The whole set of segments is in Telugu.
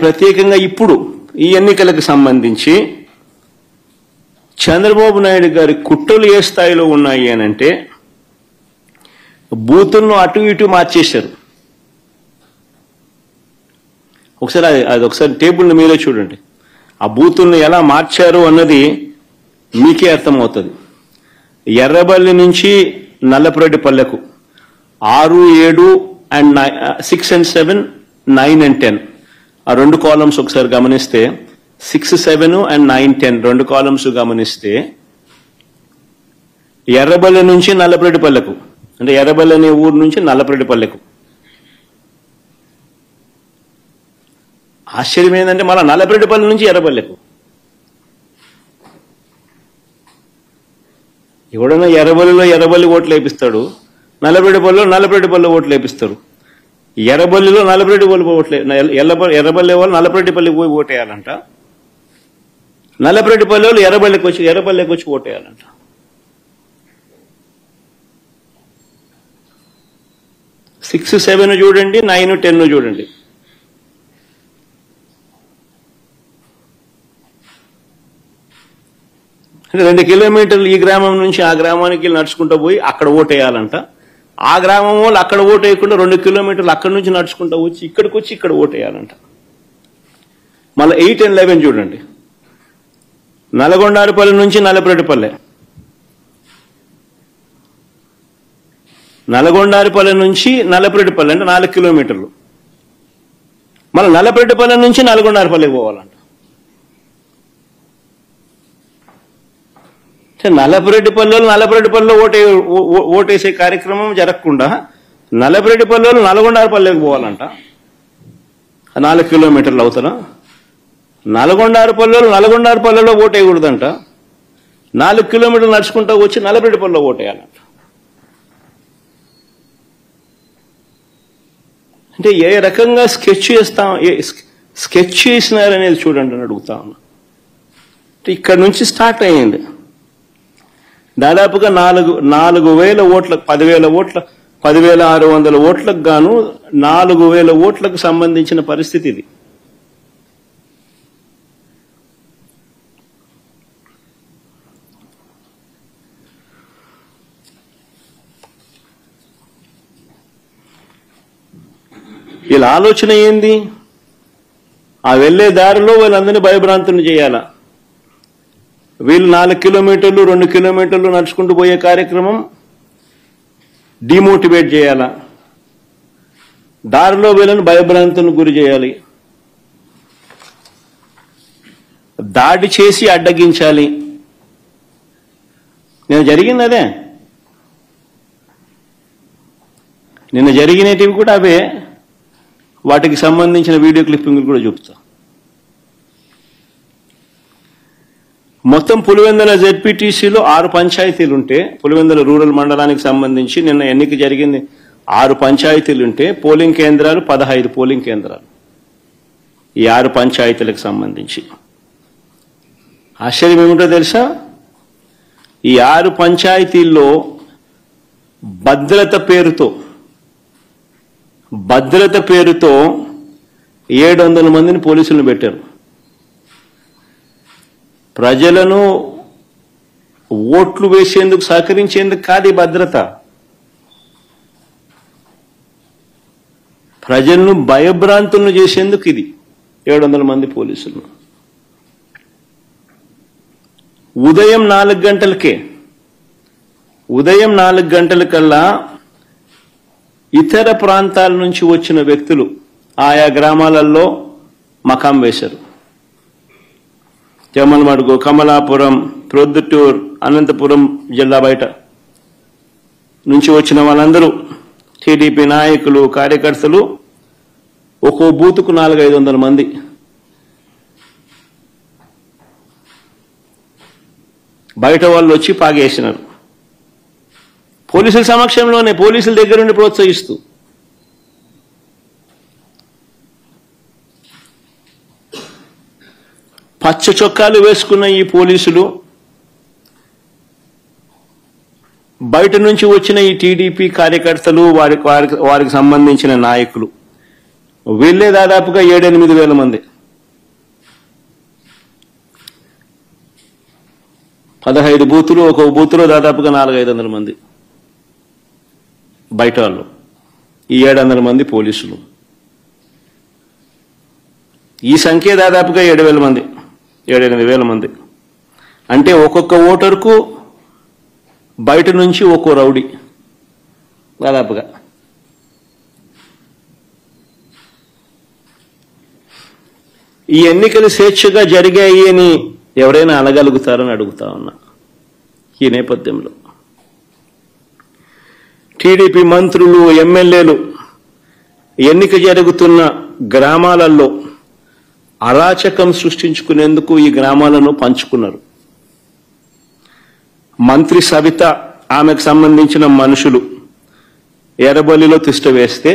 ప్రత్యేకంగా ఇప్పుడు ఈ ఎన్నికలకు సంబంధించి చంద్రబాబు నాయుడు గారి కుట్రలు ఏ స్థాయిలో ఉన్నాయి అని అంటే బూతులను అటు ఇటు మార్చేశారు. ఒకసారి అది ఒకసారి టేబుల్ని మీరే చూడండి. ఆ బూతులను ఎలా మార్చారు అన్నది మీకే అర్థమవుతుంది. ఎర్రబల్లి నుంచి నల్లపురెడ్డిపల్లెకు 6, 7 and 6 and 7, 9 and 10 ఆ రెండు కాలమ్స్ ఒకసారి గమనిస్తే 6, 7 and 9, 10 రెండు కాలమ్స్ గమనిస్తే ఎర్రబల్లి నుంచి నల్లపురెడ్డిపల్లెకు అంటే ఎర్రబల్లి అనే ఊరు నుంచి నల్లపురెడ్డిపల్లెకు. ఆశ్చర్యం ఏంటంటే మళ్ళీ నల్లపురెడ్డిపల్లి నుంచి ఎర్రబల్లెకు. ఎవడన్నా ఎర్రబల్లి ఓట్లు వేపిస్తాడు, నల్లపురెడ్డిపల్లిలో ఓట్లు వేపిస్తారు. ఎర్రబల్లిలో నల్లపురెడ్డిపల్లి ఓట్లు ఎర్రబల్లి వాళ్ళు నల్లపురెడ్డిపల్లికి పోయి ఓటేయాలంట, నల్లపురెడ్డిపల్లి వాళ్ళు ఎర్రబల్లికి వచ్చి ఓటేయాలంట. సిక్స్ 7 చూడండి, 9, 10 చూడండి. అంటే 2 కిలోమీటర్లు ఈ గ్రామం నుంచి ఆ గ్రామానికి నడుచుకుంటూ పోయి అక్కడ ఓటేయాలంట. ఆ గ్రామం వాళ్ళు అక్కడ ఓటు వేయకుండా 2 కిలోమీటర్లు అక్కడి నుంచి నడుచుకుంటూ వచ్చి ఇక్కడికి వచ్చి ఇక్కడ ఓటేయాలంట. మళ్ళీ 8 and 11 చూడండి. నల్గొండారిపల్లి నుంచి నల్లపురెడ్డిపల్లె, నల్గొండారిపల్లి నుంచి నల్లపురెడ్డిపల్లి అంటే 4 కిలోమీటర్లు. మళ్ళీ నల్లపురెడ్డిపల్లి నుంచి నల్గొండారిపల్లికి పోవాలంట. నల్లపురెడ్డిపల్లిలో ఓటేసే కార్యక్రమం జరగకుండా నల్లపురెడ్డిపల్లిలో నల్గొండారిపల్లికి పోవాలంట. 4 కిలోమీటర్లు అవుతారా? నల్గొండారిపల్లిలో ఓటేయకూడదంట. 4 కిలోమీటర్లు నడుచుకుంటూ వచ్చి నల్లపురెడ్డిపల్లిలో ఓటేయాలంట. అంటే ఏ రకంగా స్కెచ్ చేసినారనేది చూడండి అని అడుగుతా ఉన్నా. ఇక్కడ నుంచి స్టార్ట్ అయ్యింది. దాదాపుగా 4,000 ఓట్లకు 10,600 ఓట్లకు గాను 4,000 ఓట్లకు సంబంధించిన పరిస్థితి ఇది. వీళ్ళ ఆలోచన ఏంది? ఆ వెళ్లే దారిలో వీళ్ళందరినీ భయభ్రాంతుని చేయాలా? వీళ్ళు 4 కిలోమీటర్లు 2 కిలోమీటర్లు నడుచుకుంటూ పోయే కార్యక్రమం డిమోటివేట్ చేయాలా? దారిలో వీళ్ళని భయభ్రాంతులకు గురి చేయాలి, దాడి చేసి అడ్డగించాలి. నిన్న జరిగింది అదే. నిన్న జరిగినటివి కూడా అవే. వాటికి సంబంధించిన వీడియో క్లిప్పింగ్లు కూడా చూపుతా. మొత్తం పులివెందుల జెడ్పీటీసీలో 6 పంచాయతీలు ఉంటే, పులివెందుల రూరల్ మండలానికి సంబంధించి నిన్న ఎన్నిక జరిగింది. 6 పంచాయతీలు ఉంటే పోలింగ్ కేంద్రాలు 15 పోలింగ్ కేంద్రాలు ఈ 6 పంచాయతీలకు సంబంధించి. ఆశ్చర్యం ఏమిటో తెలుసా? ఈ 6 పంచాయతీల్లో భద్రత పేరుతో 700 మందిని పోలీసులను పెట్టారు. ప్రజలను ఓట్లు వేసేందుకు సహకరించేందుకు కాదు ఈ భద్రత, ప్రజలను భయభ్రాంతులను చేసేందుకు ఇది 700 మంది పోలీసులు. ఉదయం 4 గంటలకల్లా ఇతర ప్రాంతాల నుంచి వచ్చిన వ్యక్తులు ఆయా గ్రామాలలో మకాం వేశారు. జమ్మలమడుగు, కమలాపురం, ప్రొద్దుటూరు, అనంతపురం జిల్లా బయట నుంచి వచ్చిన వాళ్ళందరూ టీడీపీ నాయకులు, కార్యకర్తలు ఒక్కో బూతుకు 400-500 మంది. బయట వాళ్ళు వచ్చి పాగేసినారు. పోలీసుల సమక్షంలోనే, పోలీసుల దగ్గరుండి ప్రోత్సహిస్తూ. పచ్చ చొక్కాలు వేసుకున్న ఈ పోలీసులు బయట నుంచి వచ్చిన ఈ టీడీపీ కార్యకర్తలు, వారికి సంబంధించిన నాయకులు వీళ్ళే దాదాపుగా 7-8 వేల మంది. 15 బూతులు, ఒక్కొక్క బూతులో దాదాపుగా 400-500 మంది బయట వాళ్ళు, ఈ 700 మంది పోలీసులు. ఈ సంఖ్య దాదాపుగా 7,000 మంది, 7,000-8,000 మంది. అంటే ఒక్కొక్క ఓటర్కు బయట నుంచి ఒక్కో రౌడీ దాదాపుగా. ఈ ఎన్నికలు స్వేచ్ఛగా జరిగాయి అని ఎవరైనా అనగలుగుతారని అడుగుతా ఉన్నా. ఈ నేపథ్యంలో టీడీపీ మంత్రులు, ఎమ్మెల్యేలు ఎన్నిక జరుగుతున్న గ్రామాలలో అరాచకం సృష్టించుకునేందుకు ఈ గ్రామాలను పంచుకున్నారు. మంత్రి సవిత, ఆమెకు సంబంధించిన మనుషులు ఎర్రబల్లిలో తిష్ట వేస్తే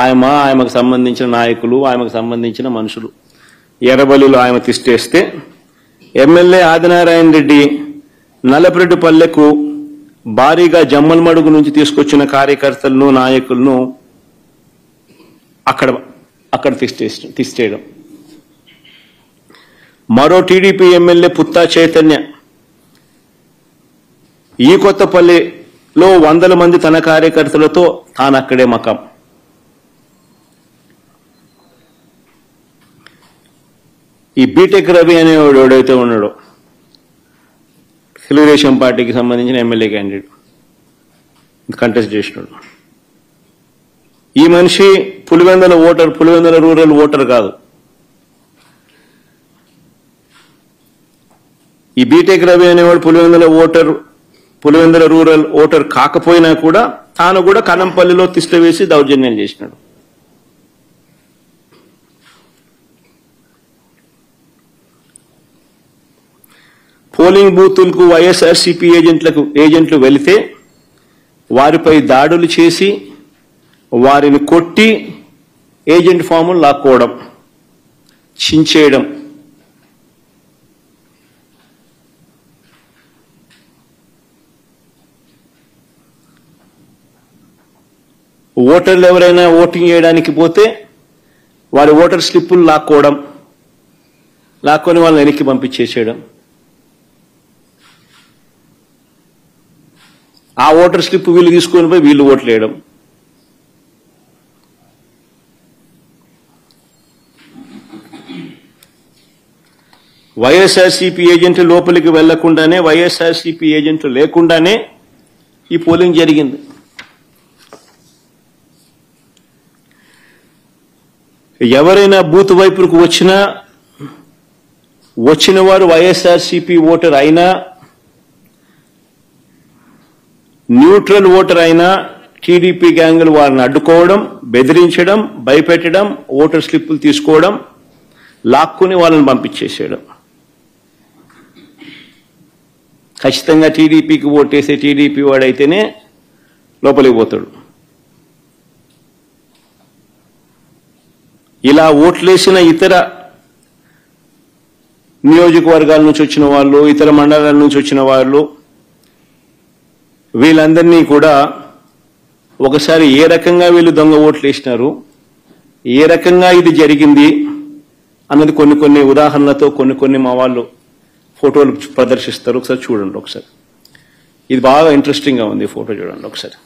ఆమెకు సంబంధించిన నాయకులు, ఆమెకు సంబంధించిన మనుషులు ఎర్రబల్లిలో ఆమె తిష్టేస్తే, ఎమ్మెల్యే ఆదినారాయణ రెడ్డి నల్లపరెడ్డిపల్లెకు భారీగా జమ్మలమడుగు నుంచి తీసుకొచ్చిన కార్యకర్తలను, నాయకులను అక్కడ తిష్టేయడం. మరో టీడీపీ ఎమ్మెల్యే పుత్తా చైతన్య ఈ కొత్తపల్లిలో 100 మంది తన కార్యకర్తలతో తాను అక్కడే మకాం. ఈ బీటెక్ రవి అనేవాడు ఎవడైతే ఉన్నాడో, తెలుగుదేశం పార్టీకి సంబంధించిన ఎమ్మెల్యే క్యాండిడేట్, కంటెస్ట్ చేసినాడు. ఈ మనిషి పులివెందుల రూరల్ ఓటర్ కాదు. ఈ బీటెక్ రవి అనేవాడు పులివెందుల రూరల్ ఓటర్ కాకపోయినా కూడా తాను కూడా కనంపల్లిలో తిష్ట వేసి దౌర్జన్యాలు చేసినాడు. పోలింగ్ బూతులకు వైఎస్ఆర్సీపీ ఏజెంట్లు వెళితే వారిపై దాడులు చేసి వారిని కొట్టి ఏజెంట్ ఫాములు లాక్కోవడం, చించేయడం. ఓటర్లు ఎవరైనా ఓటింగ్ చేయడానికి పోతే వారి ఓటర్ స్లిప్పులు లాక్కొని వాళ్ళని వెనక్కి పంపించేసేయడం. ఆ ఓటర్ స్లిప్ వీళ్ళు తీసుకొని పోయి వీళ్ళు ఓట్లు వేయడం. వైఎస్ఆర్సీపీ ఏజెంట్లు లోపలికి వెళ్లకుండానే, వైఎస్ఆర్సీపీ ఏజెంట్లు లేకుండానే ఈ పోలింగ్ జరిగింది. ఎవరైనా బూత్ వైపుకు వచ్చిన వారు వైఎస్ఆర్సీపీ ఓటర్ అయినా, న్యూట్రల్ ఓటర్ అయినా టీడీపీ గ్యాంగులు వారిని అడ్డుకోవడం, బెదిరించడం, భయపెట్టడం, ఓటర్ స్లిప్పులు తీసుకోవడం, లాక్కుని వాళ్ళని పంపించేసేయడం. ఖచ్చితంగా టీడీపీకి ఓటేసే టీడీపీ వాడైతేనే లోపలికి పోతాడు. ఇలా ఓట్లేసిన ఇతర నియోజకవర్గాల నుంచి వచ్చిన వాళ్ళు, ఇతర మండలాల నుంచి వచ్చిన వాళ్ళు, వీళ్ళందరినీ కూడా ఒకసారి ఏ రకంగా వీళ్ళు దొంగ ఓట్లు వేసినారు, ఏ రకంగా ఇది జరిగింది అన్నది కొన్ని ఉదాహరణలతో కొన్ని మా వాళ్ళు ఫోటోలు ప్రదర్శిస్తారు. ఒకసారి చూడండి. ఒకసారి ఇది బాగా ఇంట్రెస్టింగ్ గా ఉంది. ఫోటో చూడండి ఒకసారి.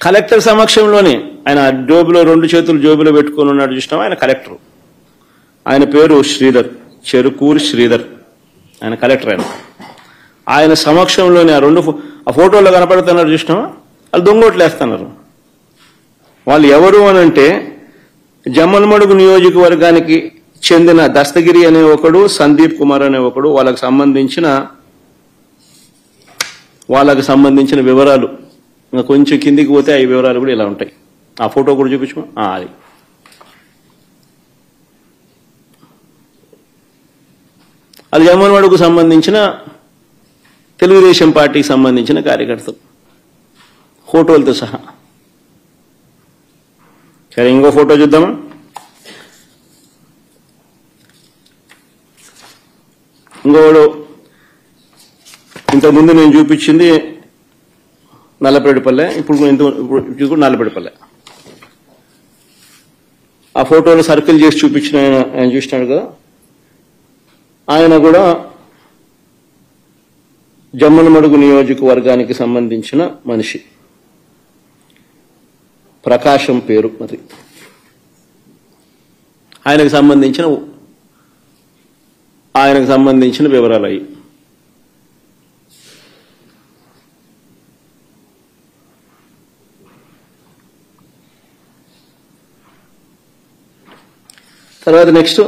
కలెక్టర్ సమక్షంలోనే ఆయన జోబులో 2 చేతులు జోబులో పెట్టుకొని ఉన్నాడు చూసినాం. ఆయన కలెక్టర్, ఆయన పేరు శ్రీధర్, చెరుకూరి శ్రీధర్. ఆయన కలెక్టర్. ఆయన సమక్షంలోనే ఆ ఫోటోలో కనపడుతున్నారు చూసినామా, వాళ్ళు దొంగోట్లు వేస్తున్నారు. వాళ్ళు ఎవరు అనంటే జమ్మలమడుగు నియోజకవర్గానికి చెందిన దస్తగిరి అనే ఒకడు, సందీప్ కుమార్ అనే ఒకడు. వాళ్ళకు సంబంధించిన వివరాలు ఇంకా కొంచెం కిందికి పోతే ఆ వివరాలు కూడా ఇలా ఉంటాయి. ఆ ఫోటో కూడా చూపించమా. అది అది జమ్మలమడుగుకు సంబంధించిన తెలుగుదేశం పార్టీకి సంబంధించిన కార్యకర్తలు ఫోటోలతో సహా. సరే, ఇంకో ఫోటో చూద్దామా. ఇంకోడు ఇంతకుముందు నేను చూపించింది నల్లపరెడ్డిపల్లె, ఇప్పుడు నల్లపరెడ్డిపల్లె. ఆ ఫోటోలు సర్కిల్ చేసి చూపించిన ఆయన చూసినాడు కదా, ఆయన కూడా జమ్మలమడుగు నియోజకవర్గానికి సంబంధించిన మనిషి, ప్రకాశం పేరు. మరి ఆయనకు సంబంధించిన వివరాలు అయ్యి. తర్వాత నెక్స్ట్